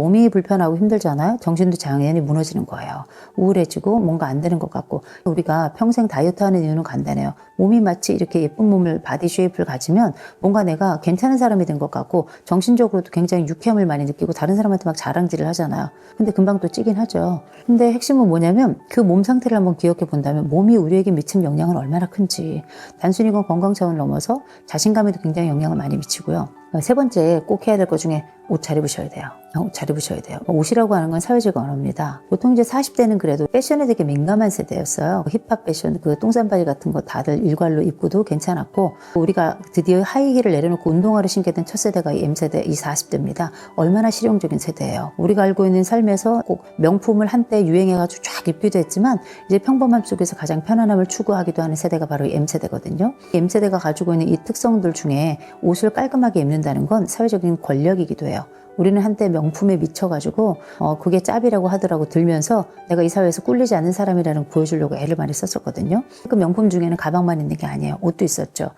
몸이 불편하고 힘들잖아요. 정신도 당연히 무너지는 거예요. 우울해지고 뭔가 안 되는 것 같고. 우리가 평생 다이어트 하는 이유는 간단해요. 몸이 마치 이렇게 예쁜 몸을 바디 쉐입을 가지면 뭔가 내가 괜찮은 사람이 된 것 같고 정신적으로도 굉장히 유쾌함을 많이 느끼고 다른 사람한테 막 자랑질을 하잖아요. 근데 금방 또 찌긴 하죠. 근데 핵심은 뭐냐면 그 몸 상태를 한번 기억해 본다면 몸이 우리에게 미치는 영향은 얼마나 큰지. 단순히 건강 차원을 넘어서 자신감에도 굉장히 영향을 많이 미치고요. 세 번째 꼭 해야 될 것 중에 옷 잘 입으셔야 돼요. 옷 잘 입으셔야 돼요. 옷이라고 하는 건 사회적 언어입니다. 보통 이제 40대는 그래도 패션에 되게 민감한 세대였어요. 힙합 패션, 그 똥싼바지 같은 거 다들 일괄로 입고도 괜찮았고, 우리가 드디어 하이힐을 내려놓고 운동화를 신게 된 첫 세대가 이 M세대, 이 40대입니다. 얼마나 실용적인 세대예요. 우리가 알고 있는 삶에서 꼭 명품을 한때 유행해가지고 쫙 입기도 했지만 이제 평범함 속에서 가장 편안함을 추구하기도 하는 세대가 바로 이 M세대거든요. 이 M세대가 가지고 있는 이 특성들 중에 옷을 깔끔하게 입는다는 건 사회적인 권력이기도 해요. 우리는 한때 명품에 미쳐가지고 그게 짭이라고 하더라고 들면서 내가 이 사회에서 꿀리지 않는 사람이라는 걸 보여주려고 애를 많이 썼었거든요. 그 명품 중에는 가방만 있는 게 아니에요. 옷도 있었죠.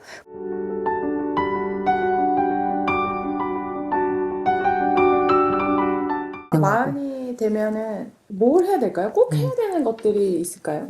마흔이 되면은 뭘 해야 될까요? 꼭 해야 되는 것들이 있을까요?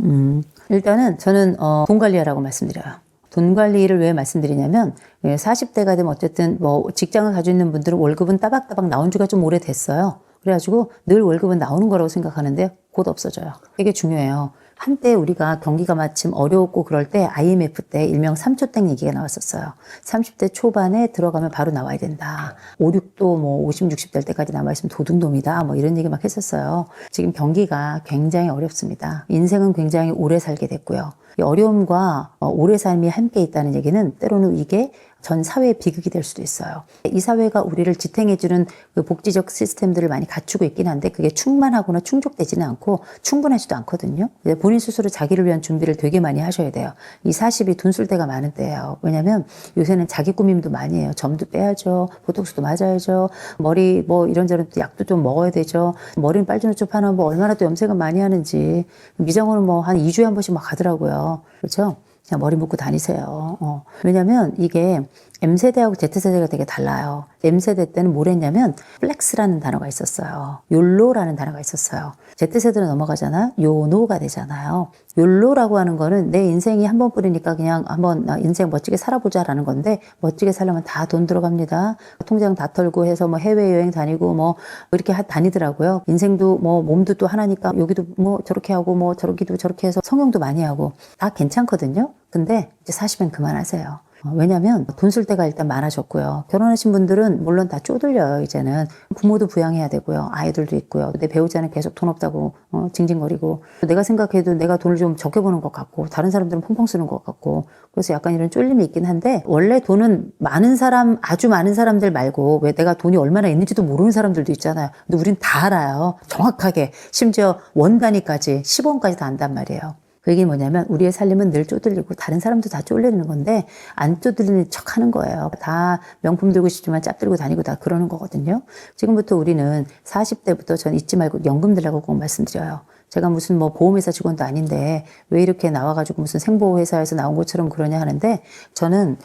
일단은 저는 돈 관리하라고 말씀드려요. 돈 관리를 왜 말씀드리냐면 40대가 되면 어쨌든 뭐 직장을 가지고 있는 분들은 월급은 따박따박 나온 지가 좀 오래됐어요. 그래가지고 늘 월급은 나오는 거라고 생각하는데 곧 없어져요. 되게 중요해요. 한때 우리가 경기가 마침 어려웠고 그럴 때 IMF 때 일명 3초땡 얘기가 나왔었어요. 30대 초반에 들어가면 바로 나와야 된다. 5, 6도 뭐 50, 60 될 때까지 남아있으면 도둑놈이다. 뭐 이런 얘기 막 했었어요. 지금 경기가 굉장히 어렵습니다. 인생은 굉장히 오래 살게 됐고요. 이 어려움과 오래 삶이 함께 있다는 얘기는 때로는 이게 전 사회의 비극이 될 수도 있어요. 이 사회가 우리를 지탱해주는 그 복지적 시스템들을 많이 갖추고 있긴 한데 그게 충만하거나 충족되지는 않고 충분하지도 않거든요. 본인 스스로 자기를 위한 준비를 되게 많이 하셔야 돼요. 이 40이 돈 쓸 때가 많은 때예요. 왜냐면 요새는 자기 꾸밈도 많이 해요. 점도 빼야죠. 보톡스도 맞아야죠. 머리 뭐 이런저런 약도 좀 먹어야 되죠. 머리는 빨주노초 하나 뭐 얼마나 또 염색을 많이 하는지. 미장원은 뭐 한 2주에 한 번씩 막 가더라고요. 그렇죠? 그냥 머리 묶고 다니세요. 왜냐면 이게 M세대하고 Z세대가 되게 달라요. M세대 때는 뭘 했냐면 플렉스라는 단어가 있었어요. 욜로라는 단어가 있었어요. Z세대로 넘어가잖아요. 요노가 되잖아요. 욜로라고 하는 거는 내 인생이 한 번뿐이니까 그냥 한번 인생 멋지게 살아보자라는 건데 멋지게 살려면 다 돈 들어갑니다. 통장 다 털고 해서 뭐 해외여행 다니고 뭐 이렇게 다니더라고요. 인생도 뭐 몸도 또 하나니까 여기도 뭐 저렇게 하고 뭐 저러기도 저렇게 해서 성형도 많이 하고 다 괜찮거든요. 근데 이제 40은 그만하세요. 왜냐면 돈 쓸 때가 일단 많아졌고요. 결혼하신 분들은 물론 다 쪼들려요. 이제는 부모도 부양해야 되고요. 아이들도 있고요. 내 배우자는 계속 돈 없다고 징징거리고 내가 생각해도 내가 돈을 좀 적게 버는 것 같고 다른 사람들은 펑펑 쓰는 것 같고 그래서 약간 이런 쫄림이 있긴 한데 원래 돈은 많은 사람 아주 많은 사람들 말고 왜 내가 돈이 얼마나 있는지도 모르는 사람들도 있잖아요. 근데 우린 다 알아요. 정확하게 심지어 원 단위까지 10원까지 다 안단 말이에요. 그 얘기는 뭐냐면 우리의 살림은 늘 쪼들리고 다른 사람도 다 쫄리는 건데 안 쪼들리는 척 하는 거예요. 다 명품 들고 싶지만 짭 들고 다니고 다 그러는 거거든요. 지금부터 우리는 40대부터 전 잊지 말고 연금 들라고 꼭 말씀드려요. 제가 무슨 뭐 보험회사 직원도 아닌데 왜 이렇게 나와가지고 무슨 생보회사에서 나온 것처럼 그러냐 하는데 저는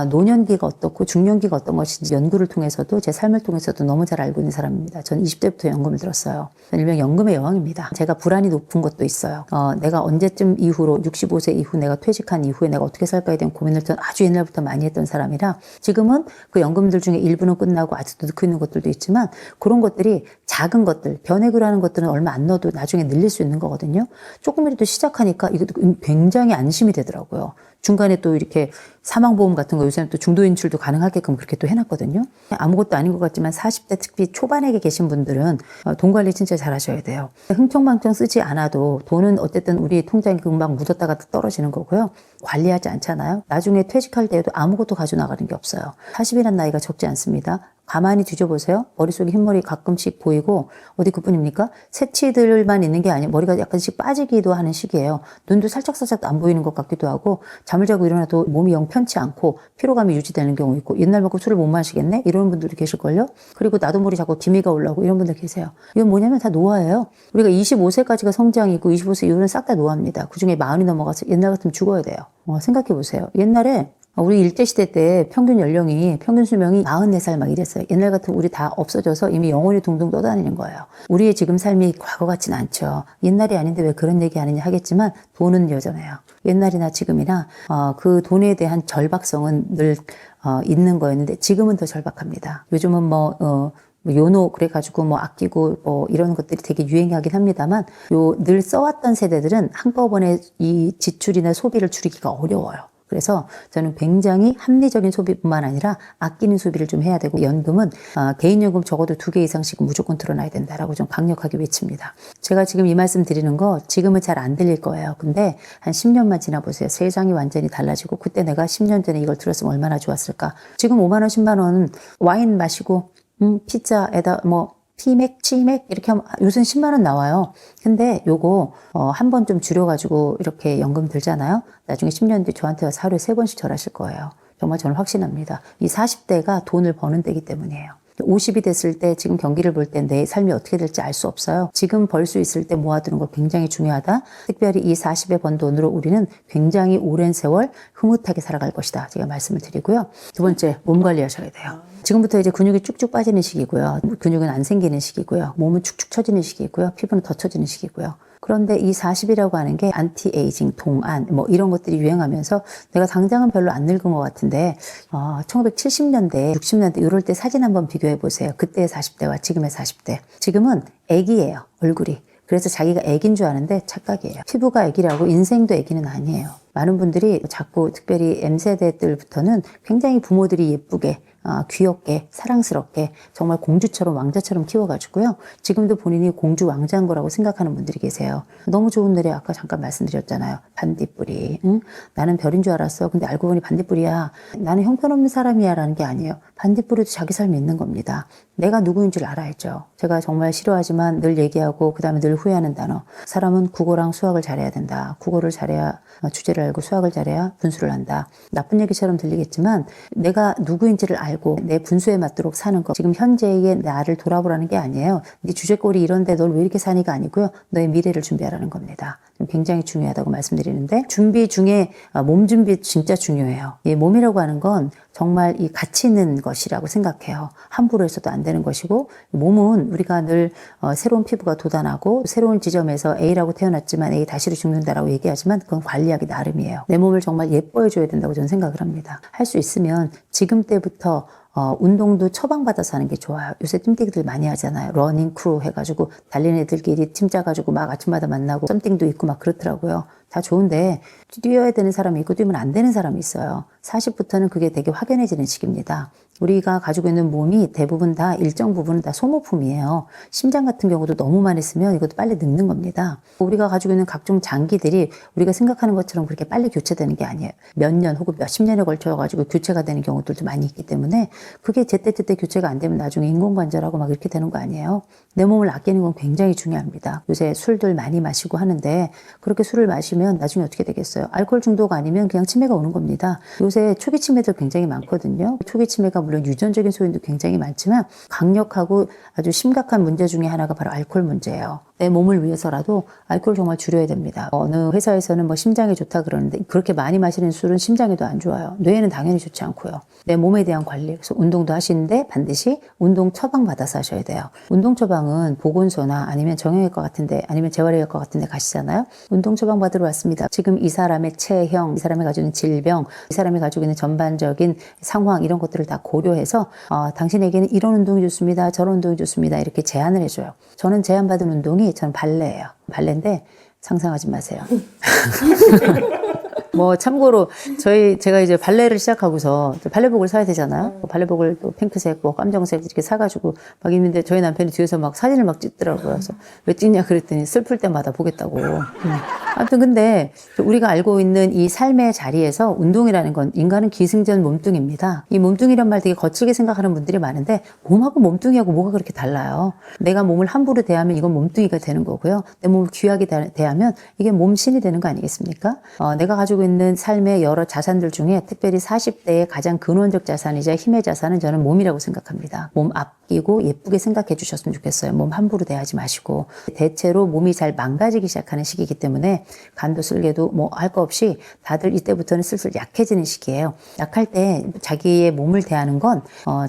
노년기가 어떻고 중년기가 어떤 것인지 연구를 통해서도 제 삶을 통해서도 너무 잘 알고 있는 사람입니다. 저는 20대부터 연금을 들었어요. 일명 연금의 여왕입니다. 제가 불안이 높은 것도 있어요. 내가 언제쯤 이후로 65세 이후 내가 퇴직한 이후에 내가 어떻게 살까에 대한 고민을 전 아주 옛날부터 많이 했던 사람이라 지금은 그 연금들 중에 일부는 끝나고 아직도 넣고 있는 것들도 있지만 그런 것들이 작은 것들, 변액을 하는 것들은 얼마 안 넣어도 나중에 늘릴 수 있는 거거든요. 조금이라도 시작하니까 이것도 굉장히 안심이 되더라고요. 중간에 또 이렇게 사망보험 같은 거 요새는 또 중도인출도 가능하게끔 그렇게 또 해놨거든요. 아무것도 아닌 것 같지만 40대 특히 초반에 계신 분들은 돈 관리 진짜 잘 하셔야 돼요. 흥청망청 쓰지 않아도 돈은 어쨌든 우리 통장에 금방 묻었다가 떨어지는 거고요. 관리하지 않잖아요. 나중에 퇴직할 때에도 아무것도 가져 나가는 게 없어요. 40이란 나이가 적지 않습니다. 가만히 뒤져보세요. 머릿속에 흰머리 가끔씩 보이고 어디 그뿐입니까? 새치들만 있는 게 아니에요. 머리가 약간씩 빠지기도 하는 시기예요. 눈도 살짝살짝 안 보이는 것 같기도 하고 잠을 자고 일어나도 몸이 영 편치 않고 피로감이 유지되는 경우 있고 옛날만큼 술을 못 마시겠네? 이런 분들도 계실걸요? 그리고 나도 모르게 자꾸 기미가 올라오고 이런 분들 계세요. 이건 뭐냐면 다 노화예요. 우리가 25세까지가 성장이고 25세 이후는 싹 다 노화입니다. 그중에 40이 넘어가서 옛날 같으면 죽어야 돼요. 생각해 보세요. 옛날에 우리 일제시대 때 평균 수명이 44살 막 이랬어요. 옛날 같으면 우리 다 없어져서 이미 영혼이 둥둥 떠다니는 거예요. 우리의 지금 삶이 과거 같진 않죠. 옛날이 아닌데 왜 그런 얘기 하느냐 하겠지만 돈은 여전해요. 옛날이나 지금이나 그 돈에 대한 절박성은 늘 있는 거였는데 지금은 더 절박합니다. 요즘은 요노 그래가지고 아끼고 이런 것들이 되게 유행하긴 합니다만 늘 써왔던 세대들은 한꺼번에 이 지출이나 소비를 줄이기가 어려워요. 그래서 저는 굉장히 합리적인 소비뿐만 아니라 아끼는 소비를 좀 해야 되고 연금은 개인연금 적어도 2개 이상씩 무조건 들어놔야 된다라고 좀 강력하게 외칩니다. 제가 지금 이 말씀 드리는 거 지금은 잘 안 들릴 거예요. 근데 한 10년만 지나보세요. 세상이 완전히 달라지고 그때 내가 10년 전에 이걸 들었으면 얼마나 좋았을까. 지금 5만 원 10만 원 와인 마시고 피자에다 피맥, 치맥 이렇게 하면 요즘 10만 원 나와요. 근데 요거 한 번 좀 줄여가지고 이렇게 연금 들잖아요. 나중에 10년 뒤 저한테 와서 하루에 3번씩 절하실 거예요. 정말 저는 확신합니다. 이 40대가 돈을 버는 때이기 때문이에요. 50이 됐을 때 지금 경기를 볼 때 내 삶이 어떻게 될지 알 수 없어요. 지금 벌 수 있을 때 모아두는 거 굉장히 중요하다. 특별히 이 40에 번 돈으로 우리는 굉장히 오랜 세월 흐뭇하게 살아갈 것이다. 제가 말씀을 드리고요. 두 번째, 몸 관리하셔야 돼요. 지금부터 이제 근육이 쭉쭉 빠지는 시기고요. 근육은 안 생기는 시기고요. 몸은 축축 처지는 시기고요. 피부는 더 처지는 시기고요. 그런데 이 40이라고 하는 게 안티에이징, 동안 이런 것들이 유행하면서 내가 당장은 별로 안 늙은 것 같은데 1970년대, 60년대 이럴 때 사진 한번 비교해 보세요. 그때의 40대와 지금의 40대. 지금은 애기예요. 얼굴이. 그래서 자기가 애기인 줄 아는데 착각이에요. 피부가 애기라고 인생도 애기는 아니에요. 많은 분들이 자꾸 특별히 M세대들부터는 굉장히 부모들이 예쁘게 귀엽게 사랑스럽게 정말 공주처럼 왕자처럼 키워가지고요. 지금도 본인이 공주 왕자인 거라고 생각하는 분들이 계세요. 너무 좋은 노래 아까 잠깐 말씀드렸잖아요. 반딧불이. 응? 나는 별인 줄 알았어. 근데 알고 보니 반딧불이야. 나는 형편없는 사람이야 라는 게 아니에요. 반딧불에도 자기 삶이 있는 겁니다. 내가 누구인 줄 알아야죠. 제가 정말 싫어하지만 늘 얘기하고 그 다음에 늘 후회하는 단어. 사람은 국어랑 수학을 잘해야 된다. 국어를 잘해야 주제를 알고 수학을 잘해야 분수를 한다. 나쁜 얘기처럼 들리겠지만 내가 누구인지를 알고 내 분수에 맞도록 사는 것. 지금 현재의 나를 돌아보라는 게 아니에요. 네 주제꼴이 이런데 널 왜 이렇게 사니가 아니고요. 너의 미래를 준비하라는 겁니다. 굉장히 중요하다고 말씀드리는데 준비 중에 몸 준비 진짜 중요해요. 이 몸이라고 하는 건 정말 이 가치 있는 것이라고 생각해요. 함부로 해서도 안 되는 것이고 몸은 우리가 늘 새로운 피부가 돋아나고 새로운 지점에서 A라고 태어났지만 A 다시로 죽는다라고 얘기하지만 그건 관리하기 나름이에요. 내 몸을 정말 예뻐해줘야 된다고 저는 생각을 합니다. 할 수 있으면 지금 때부터 운동도 처방받아서 하는 게 좋아요. 요새 띰띠기들 많이 하잖아요. 러닝 크루 해가지고 달리는 애들끼리 팀 짜가지고 막 아침마다 만나고 썸띵도 있고 막 그렇더라고요. 다 좋은데 뛰어야 되는 사람이 있고 뛰면 안 되는 사람이 있어요. 40부터는 그게 되게 확연해지는 시기입니다. 우리가 가지고 있는 몸이 대부분 다 일정 부분은 다 소모품이에요. 심장 같은 경우도 너무 많이 쓰면 이것도 빨리 늙는 겁니다. 우리가 가지고 있는 각종 장기들이 우리가 생각하는 것처럼 그렇게 빨리 교체되는 게 아니에요. 몇 년 혹은 몇십 년에 걸쳐가지고 교체가 되는 경우들도 많이 있기 때문에 그게 제때제때 교체가 안 되면 나중에 인공관절하고 막 이렇게 되는 거 아니에요. 내 몸을 아끼는 건 굉장히 중요합니다. 요새 술들 많이 마시고 하는데 그렇게 술을 마시면 나중에 어떻게 되겠어요? 알코올 중독 아니면 그냥 치매가 오는 겁니다. 요새 초기 치매들 굉장히 많거든요. 초기 치매가 물론 유전적인 소인도 굉장히 많지만 강력하고 아주 심각한 문제 중에 하나가 바로 알코올 문제예요. 내 몸을 위해서라도 알코올 정말 줄여야 됩니다. 어느 회사에서는 심장에 좋다 그러는데 그렇게 많이 마시는 술은 심장에도 안 좋아요. 뇌에는 당연히 좋지 않고요. 내 몸에 대한 관리, 그래서 운동도 하시는데 반드시 운동 처방 받아서 하셔야 돼요. 운동 처방은 보건소나 아니면 정형외과 같은데 아니면 재활의학과 같은데 가시잖아요. 운동 처방 받으러 왔습니다. 지금 이 사람의 체형, 이 사람이 가지고 있는 질병, 이 사람이 가지고 있는 전반적인 상황 이런 것들을 다 고려해서 당신에게는 이런 운동이 좋습니다. 저런 운동이 좋습니다. 이렇게 제안을 해줘요. 저는 제안받은 운동이 저는 발레예요. 발레인데 상상하지 마세요. 참고로 제가 이제 발레를 시작하고서 발레복을 사야 되잖아요. 발레복을 또 핑크색, 깜정색 이렇게 사가지고 막 입는데 저희 남편이 뒤에서 막 사진을 막 찍더라고요. 그래서 왜 찍냐 그랬더니 슬플 때마다 보겠다고. 아무튼 근데 우리가 알고 있는 이 삶의 자리에서 운동이라는 건 인간은 기승전 몸뚱입니다. 이 몸뚱이란 말 되게 거칠게 생각하는 분들이 많은데 몸하고 몸뚱이하고 뭐가 그렇게 달라요. 내가 몸을 함부로 대하면 이건 몸뚱이가 되는 거고요. 내 몸을 귀하게 대하면 이게 몸신이 되는 거 아니겠습니까? 내가 가지고 있는 삶의 여러 자산들 중에 특별히 40대의 가장 근원적 자산이자 힘의 자산은 저는 몸이라고 생각합니다. 몸 앞. 아끼고 예쁘게 생각해 주셨으면 좋겠어요. 몸 함부로 대하지 마시고. 대체로 몸이 잘 망가지기 시작하는 시기이기 때문에 간도 쓸개도 뭐 할 거 없이 다들 이때부터는 슬슬 약해지는 시기예요. 약할 때 자기의 몸을 대하는 건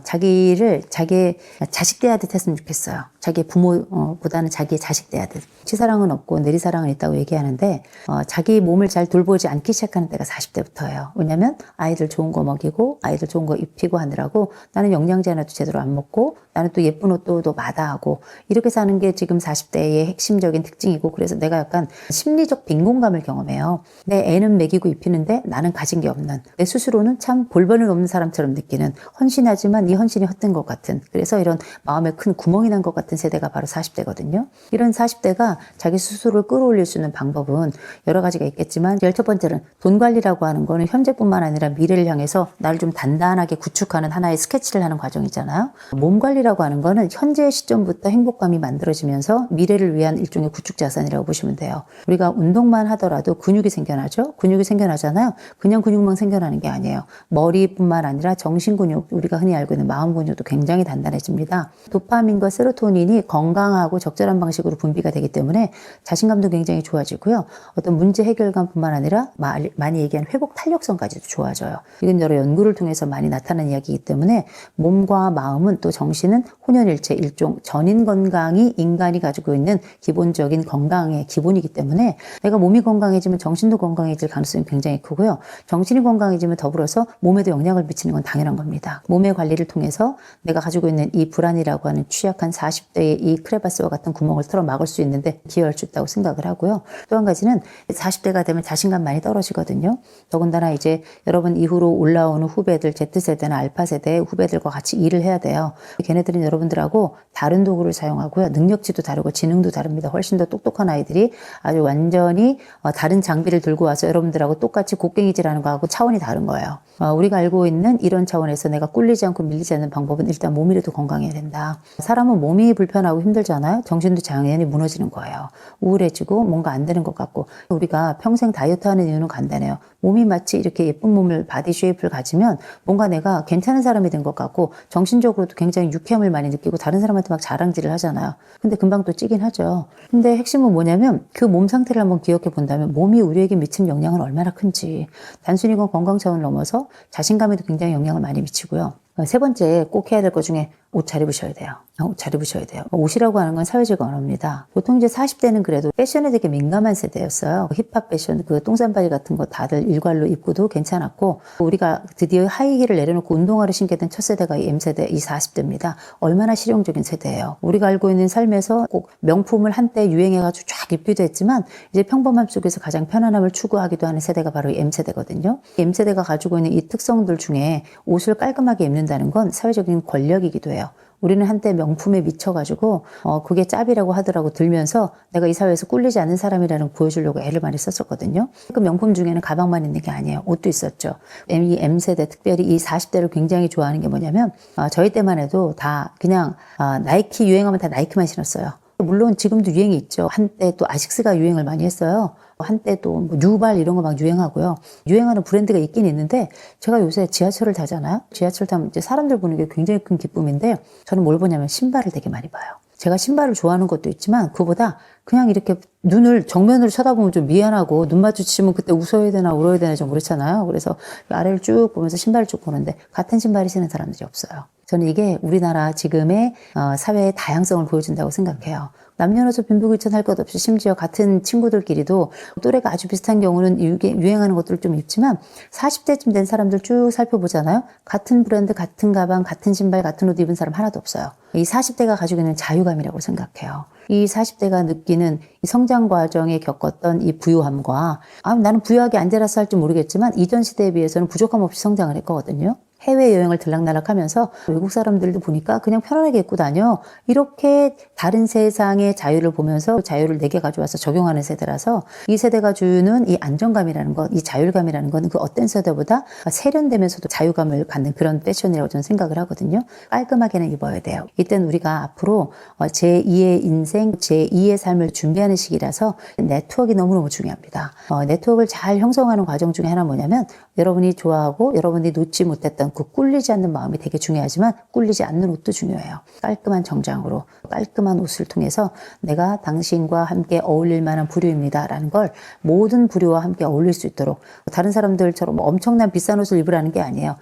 자기를 자기의 자식 대하듯 했으면 좋겠어요. 자기의 부모보다는 자기의 자식 대하듯. 치사랑은 없고 내리사랑은 있다고 얘기하는데 자기 몸을 잘 돌보지 않기 시작하는 때가 40대부터예요. 왜냐하면 아이들 좋은 거 먹이고 아이들 좋은 거 입히고 하느라고 나는 영양제 하나도 제대로 안 먹고 나는 또 예쁜 옷도 또 마다하고 이렇게 사는 게 지금 40대의 핵심적인 특징이고 그래서 내가 약간 심리적 빈곤감을 경험해요. 내 애는 먹이고 입히는데 나는 가진 게 없는 내 스스로는 참 볼번을 없는 사람처럼 느끼는 헌신하지만 이 헌신이 헛된 것 같은 그래서 이런 마음에 큰 구멍이 난 것 같은 세대가 바로 40대거든요. 이런 40대가 자기 스스로를 끌어올릴 수 있는 방법은 여러 가지가 있겠지만 제일 첫 번째는 돈 관리라고 하는 거는 현재뿐만 아니라 미래를 향해서 나를 좀 단단하게 구축하는 하나의 스케치를 하는 과정이잖아요. 몸 관리라고 하는 거는 현재 시점부터 행복감이 만들어지면서 미래를 위한 일종의 구축 자산이라고 보시면 돼요. 우리가 운동만 하더라도 근육이 생겨나죠. 근육이 생겨나잖아요. 그냥 근육만 생겨나는 게 아니에요. 머리뿐만 아니라 정신 근육, 우리가 흔히 알고 있는 마음 근육도 굉장히 단단해집니다. 도파민과 세로토닌이 건강하고 적절한 방식으로 분비가 되기 때문에 자신감도 굉장히 좋아지고요. 어떤 문제 해결감뿐만 아니라 많이 얘기하는 회복 탄력성까지도 좋아져요. 이건 여러 연구를 통해서 많이 나타난 이야기이기 때문에 몸과 마음은 또 정신은 혼연일체 일종 전인 건강이 인간이 가지고 있는 기본적인 건강의 기본이기 때문에 내가 몸이 건강해지면 정신도 건강해질 가능성이 굉장히 크고요. 정신이 건강해지면 더불어서 몸에도 영향을 미치는 건 당연한 겁니다. 몸의 관리를 통해서 내가 가지고 있는 이 불안이라고 하는 취약한 40대의 이 크레바스와 같은 구멍을 털어 막을 수 있는데 기여할 수 있다고 생각을 하고요. 또 한 가지는 40대가 되면 자신감 많이 떨어지거든요. 더군다나 이제 여러분 이후로 올라오는 후배들, Z세대나 알파세대의 후배들과 같이 일을 해야 돼요. 걔네들은 여러분들하고 다른 도구를 사용하고요. 능력치도 다르고 지능도 다릅니다. 훨씬 더 똑똑한 아이들이 아주 완전히 다른 장비를 들고 와서 여러분들하고 똑같이 곡괭이질하는 거하고 차원이 다른 거예요. 우리가 알고 있는 이런 차원에서 내가 꿀리지 않고 밀리지 않는 방법은 일단 몸이라도 건강해야 된다. 사람은 몸이 불편하고 힘들잖아요. 정신도 당연히 무너지는 거예요. 우울해지고 뭔가 안 되는 것 같고 우리가 평생 다이어트 하는 이유는 간단해요. 몸이 마치 이렇게 예쁜 몸을 바디 쉐입을 가지면 뭔가 내가 괜찮은 사람이 된 것 같고 정신적으로도 굉장히 유쾌함을 많이 느끼고 다른 사람한테 막 자랑질을 하잖아요. 근데 금방 또 찌긴 하죠. 근데 핵심은 뭐냐면 그 몸 상태를 한번 기억해 본다면 몸이 우리에게 미치는 영향은 얼마나 큰지 단순히 건 건강 차원을 넘어서 자신감에도 굉장히 영향을 많이 미치고요. 세 번째 꼭 해야 될 것 중에 옷 잘 입으셔야 돼요. 옷 잘 입으셔야 돼요. 옷이라고 하는 건 사회적 언어입니다. 보통 이제 40대는 그래도 패션에 되게 민감한 세대였어요. 힙합 패션, 그 똥산바지 같은 거 다들 일괄로 입고도 괜찮았고 우리가 드디어 하이힐을 내려놓고 운동화를 신게 된 첫 세대가 이 M세대, 이 40대입니다. 얼마나 실용적인 세대예요. 우리가 알고 있는 삶에서 꼭 명품을 한때 유행해가지고 쫙 입기도 했지만 이제 평범함 속에서 가장 편안함을 추구하기도 하는 세대가 바로 이 M세대거든요. M세대가 가지고 있는 이 특성들 중에 옷을 깔끔하게 입는다는 건 사회적인 권력이기도 해요. 우리는 한때 명품에 미쳐가지고 그게 짭이라고 하더라고 들면서 내가 이 사회에서 꿀리지 않는 사람이라는 거 보여주려고 애를 많이 썼었거든요. 그 명품 중에는 가방만 있는 게 아니에요. 옷도 있었죠. 이 M세대 특별히 이 40대를 굉장히 좋아하는 게 뭐냐면 저희 때만 해도 다 그냥 나이키 유행하면 다 나이키만 신었어요. 물론 지금도 유행이 있죠. 한때 또 아식스가 유행을 많이 했어요. 한때 또 뭐 뉴발 이런 거 막 유행하고요. 유행하는 브랜드가 있긴 있는데 제가 요새 지하철을 타잖아요. 지하철 타면 이제 사람들 보는 게 굉장히 큰 기쁨인데 저는 뭘 보냐면 신발을 되게 많이 봐요. 제가 신발을 좋아하는 것도 있지만 그보다 그냥 이렇게 눈을 정면으로 쳐다보면 좀 미안하고 눈 마주치면 그때 웃어야 되나 울어야 되나 좀 그렇잖아요. 그래서 아래를 쭉 보면서 신발을 쭉 보는데 같은 신발을 신는 사람들이 없어요. 저는 이게 우리나라 지금의 사회의 다양성을 보여준다고 생각해요. 남녀노소 빈부귀천 할 것 없이 심지어 같은 친구들끼리도 또래가 아주 비슷한 경우는 유행하는 것들을 좀 입지만 40대쯤 된 사람들 쭉 살펴보잖아요. 같은 브랜드, 같은 가방, 같은 신발, 같은 옷 입은 사람 하나도 없어요. 이 40대가 가지고 있는 자유감이라고 생각해요. 이 40대가 느끼는 이 성장 과정에 겪었던 이 부유함과 나는 부유하게 안 자라서 할지 모르겠지만 이전 시대에 비해서는 부족함 없이 성장을 했거든요. 해외여행을 들락날락하면서 외국 사람들도 보니까 그냥 편안하게 입고 다녀. 이렇게 다른 세상의 자유를 보면서 자유를 내게 가져와서 적용하는 세대라서 이 세대가 주는 이 안정감이라는 것, 이 자율감이라는 건 그 어떤 세대보다 세련되면서도 자유감을 갖는 그런 패션이라고 저는 생각을 하거든요. 깔끔하게는 입어야 돼요. 이때는 우리가 앞으로 제2의 인생, 제2의 삶을 준비하는 시기라서 네트워크가 너무너무 중요합니다. 네트워크를 잘 형성하는 과정 중에 하나 뭐냐면 여러분이 좋아하고 여러분이 놓지 못했던 어떤 그 꿀리지 않는 마음이 되게 중요하지만 꿀리지 않는 옷도 중요해요. 깔끔한 정장으로 깔끔한 옷을 통해서 내가 당신과 함께 어울릴 만한 부류입니다 라는 걸 모든 부류와 함께 어울릴 수 있도록 다른 사람들처럼 엄청난 비싼 옷을 입으라는 게 아니에요.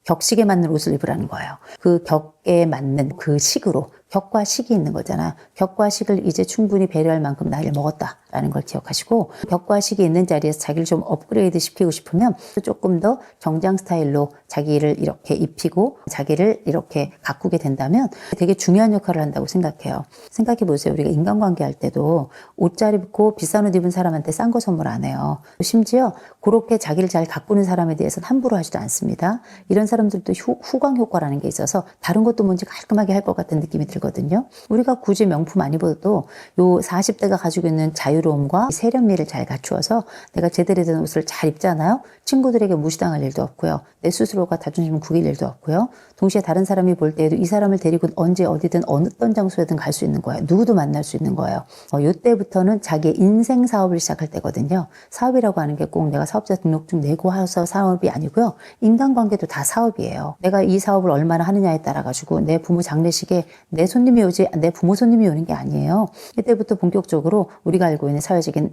격식에 맞는 옷을 입으라는 거예요. 그 격에 맞는 그 식으로 격과 식이 있는 거잖아. 격과 식을 이제 충분히 배려할 만큼 나이를 먹었다라는 걸 기억하시고 격과 식이 있는 자리에서 자기를 좀 업그레이드 시키고 싶으면 조금 더 정장 스타일로 자기를 이렇게 입히고 자기를 이렇게 가꾸게 된다면 되게 중요한 역할을 한다고 생각해요. 생각해 보세요. 우리가 인간관계 할 때도 옷 잘 입고 비싼 옷 입은 사람한테 싼 거 선물 안 해요. 심지어 그렇게 자기를 잘 가꾸는 사람에 대해서는 함부로 하지도 않습니다. 이런 사람들도 후광 효과라는 게 있어서 다른 것도 뭔지 깔끔하게 할 것 같은 느낌이 들거든요. 우리가 굳이 명품 안 입어도 요 40대가 가지고 있는 자유로움과 세련미를 잘 갖추어서 내가 제대로 된 옷을 잘 입잖아요. 친구들에게 무시당할 일도 없고요. 내 스스로가 자존심을 구길 일도 없고요. 동시에 다른 사람이 볼 때에도 이 사람을 데리고 언제 어디든 어떤 장소에든 갈 수 있는 거예요. 누구도 만날 수 있는 거예요. 요때부터는 자기의 인생 사업을 시작할 때거든요. 사업이라고 하는 게 꼭 내가 사업자 등록증 내고 해서 사업이 아니고요. 인간관계도 다 사업이에요. 내가 이 사업을 얼마나 하느냐에 따라 가지고 내 부모 장례식에 내 손님이 오지 내 부모 손님이 오는 게 아니에요. 이때부터 본격적으로 우리가 알고 있는 사회적인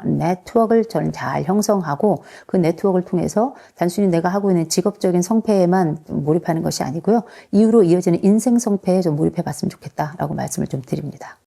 네트워크를 저는 잘 형성하고 그 네트워크를 통해서 단순히 내가 하고 있는 직업적인 성패에만 몰입하는 것이 아니고요. 이후로 이어지는 인생 성패에 좀 몰입해 봤으면 좋겠다라고 말씀을 좀 드립니다.